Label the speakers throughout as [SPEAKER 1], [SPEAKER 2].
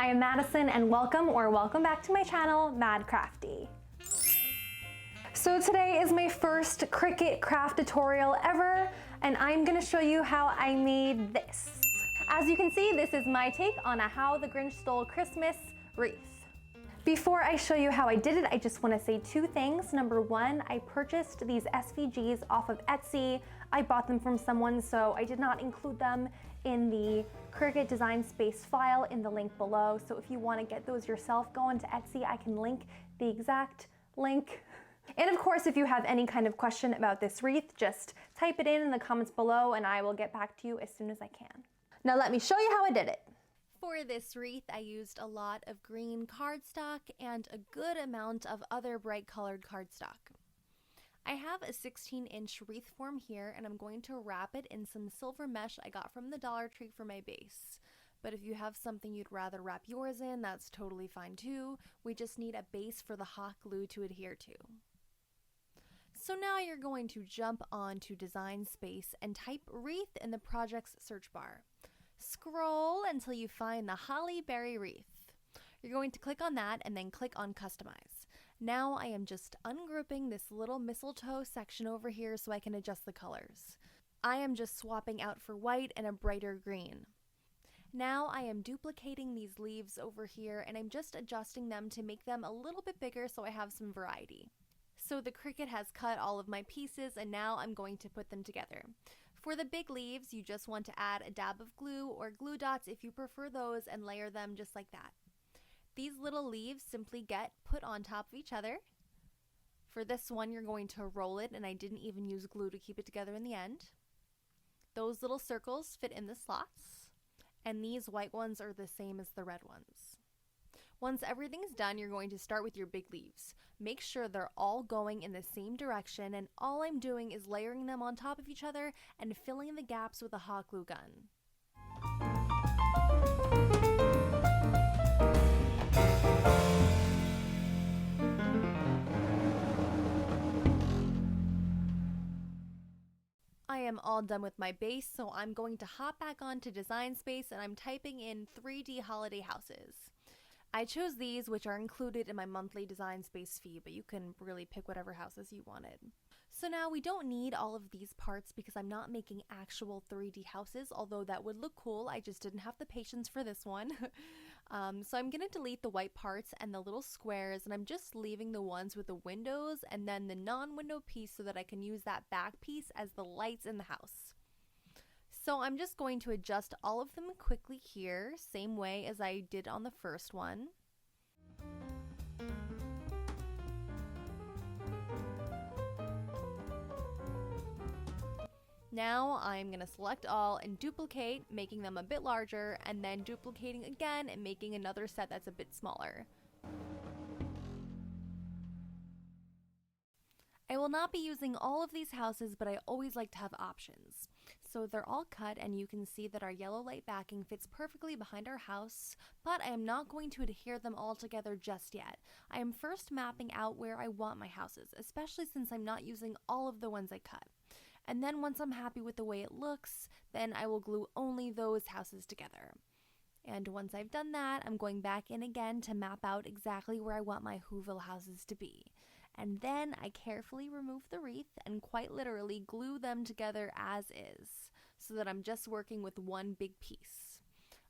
[SPEAKER 1] I am Madison and welcome back to my channel, Mad Crafty. So today is my first Cricut craft tutorial ever, and I'm gonna show you how I made this. As you can see, this is my take on a How the Grinch Stole Christmas wreath. Before I show you how I did it, I just want to say two things. Number one, I purchased these SVGs off of Etsy. I bought them from someone, so I did not include them in the Cricut Design Space file in the link below. So if you want to get those yourself, go onto Etsy. I can link the exact link. And of course, if you have any kind of question about this wreath, just type it in the comments below and I will get back to you as soon as I can. Now let me show you how I did it. For this wreath, I used a lot of green cardstock and a good amount of other bright colored cardstock. I have a 16-inch wreath form here, and I'm going to wrap it in some silver mesh I got from the Dollar Tree for my base. But if you have something you'd rather wrap yours in, that's totally fine too. We just need a base for the hot glue to adhere to. So now you're going to jump on to Design Space and type wreath in the project's search bar. Scroll until you find the Holly Berry Wreath. You're going to click on that and then click on Customize. Now I am just ungrouping this little mistletoe section over here so I can adjust the colors. I am just swapping out for white and a brighter green. Now I am duplicating these leaves over here and I'm just adjusting them to make them a little bit bigger so I have some variety. So the Cricut has cut all of my pieces and now I'm going to put them together. For the big leaves, you just want to add a dab of glue or glue dots if you prefer those and layer them just like that. These little leaves simply get put on top of each other. For this one, you're going to roll it, and I didn't even use glue to keep it together in the end. Those little circles fit in the slots, and these white ones are the same as the red ones. Once everything's done, you're going to start with your big leaves. Make sure they're all going in the same direction, and all I'm doing is layering them on top of each other and filling the gaps with a hot glue gun. I am all done with my base, so I'm going to hop back onto Design Space and I'm typing in 3D holiday houses. I chose these, which are included in my monthly Design Space fee, but you can really pick whatever houses you wanted. So now we don't need all of these parts because I'm not making actual 3D houses, although that would look cool. I just didn't have the patience for this one. So I'm going to delete the white parts and the little squares, and I'm just leaving the ones with the windows and then the non-window piece so that I can use that back piece as the lights in the house. So I'm just going to adjust all of them quickly here, same way as I did on the first one. Now I'm going to select all and duplicate, making them a bit larger, and then duplicating again and making another set that's a bit smaller. I will not be using all of these houses, but I always like to have options. So they're all cut and you can see that our yellow light backing fits perfectly behind our house, but I am not going to adhere them all together just yet. I am first mapping out where I want my houses, especially since I'm not using all of the ones I cut. And then once I'm happy with the way it looks, then I will glue only those houses together. And once I've done that, I'm going back in again to map out exactly where I want my Whoville houses to be. And then I carefully remove the wreath and quite literally glue them together as is, so that I'm just working with one big piece.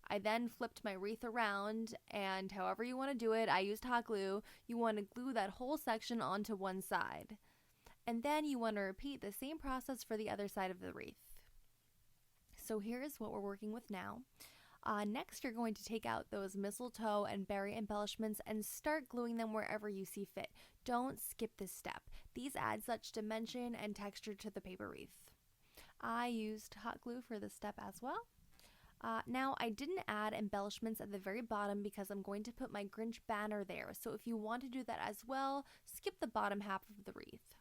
[SPEAKER 1] I then flipped my wreath around, and however you want to do it, I used hot glue. You want to glue that whole section onto one side. And then you want to repeat the same process for the other side of the wreath. So here is what we're working with now. Next, you're going to take out those mistletoe and berry embellishments and start gluing them wherever you see fit. Don't skip this step. These add such dimension and texture to the paper wreath. I used hot glue for this step as well. Now, I didn't add embellishments at the very bottom because I'm going to put my Grinch banner there. So if you want to do that as well, skip the bottom half of the wreath.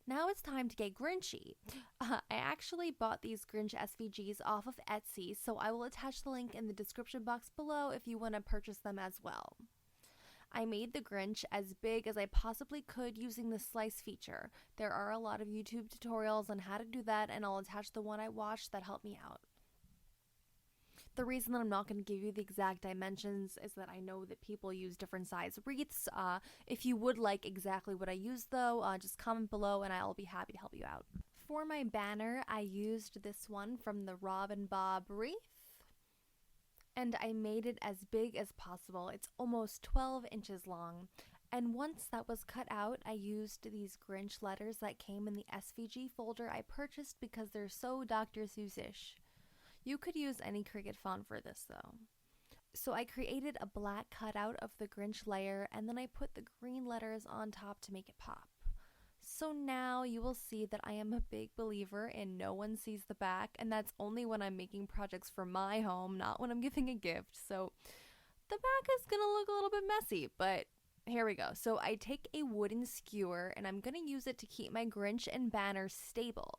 [SPEAKER 1] Now it's time to get Grinchy. I actually bought these Grinch SVGs off of Etsy, so I will attach the link in the description box below if you want to purchase them as well. I made the Grinch as big as I possibly could using the slice feature. There are a lot of YouTube tutorials on how to do that, and I'll attach the one I watched that helped me out.
[SPEAKER 2] The reason that I'm not going to give you the exact dimensions is that I know that people use different size wreaths. If you would like exactly what I used though, just comment below and I'll be happy to help you out. For my banner, I used this one from the Robin Bob wreath, and I made it as big as possible. It's almost 12 inches long. And once that was cut out, I used these Grinch letters that came in the SVG folder I purchased because they're so Dr. Seuss-ish. You could use any Cricut font for this though. So I created a black cutout of the Grinch layer and then I put the green letters on top to make it pop. So now you will see that I am a big believer in no one sees the back, and that's only when I'm making projects for my home, not when I'm giving a gift. So the back is gonna look a little bit messy, but here we go. So I take a wooden skewer and I'm gonna use it to keep my Grinch and banner stable,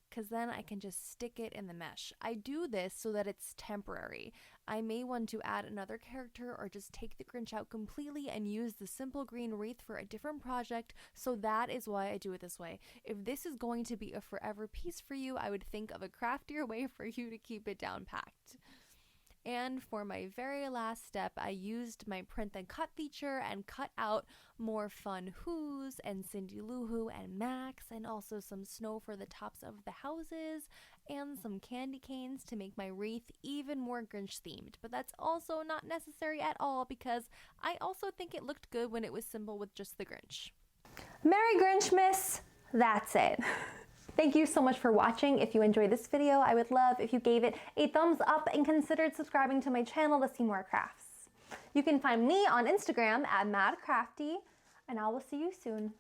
[SPEAKER 2] because then I can just stick it in the mesh. I do this so that it's temporary. I may want to add another character or just take the Grinch out completely and use the simple green wreath for a different project, so that is why I do it this way. If this is going to be a forever piece for you, I would think of a craftier way for you to keep it down packed. And for my very last step, I used my print and cut feature and cut out more fun Who's and Cindy Lou Who and Max, and also some snow for the tops of the houses and some candy canes to make my wreath even more Grinch themed. But that's also not necessary at all because I also think it looked good when it was simple with just the Grinch.
[SPEAKER 1] Merry Grinchmas! That's it. Thank you so much for watching. If you enjoyed this video, I would love if you gave it a thumbs up and considered subscribing to my channel to see more crafts. You can find me on Instagram at madcrafty, and I will see you soon.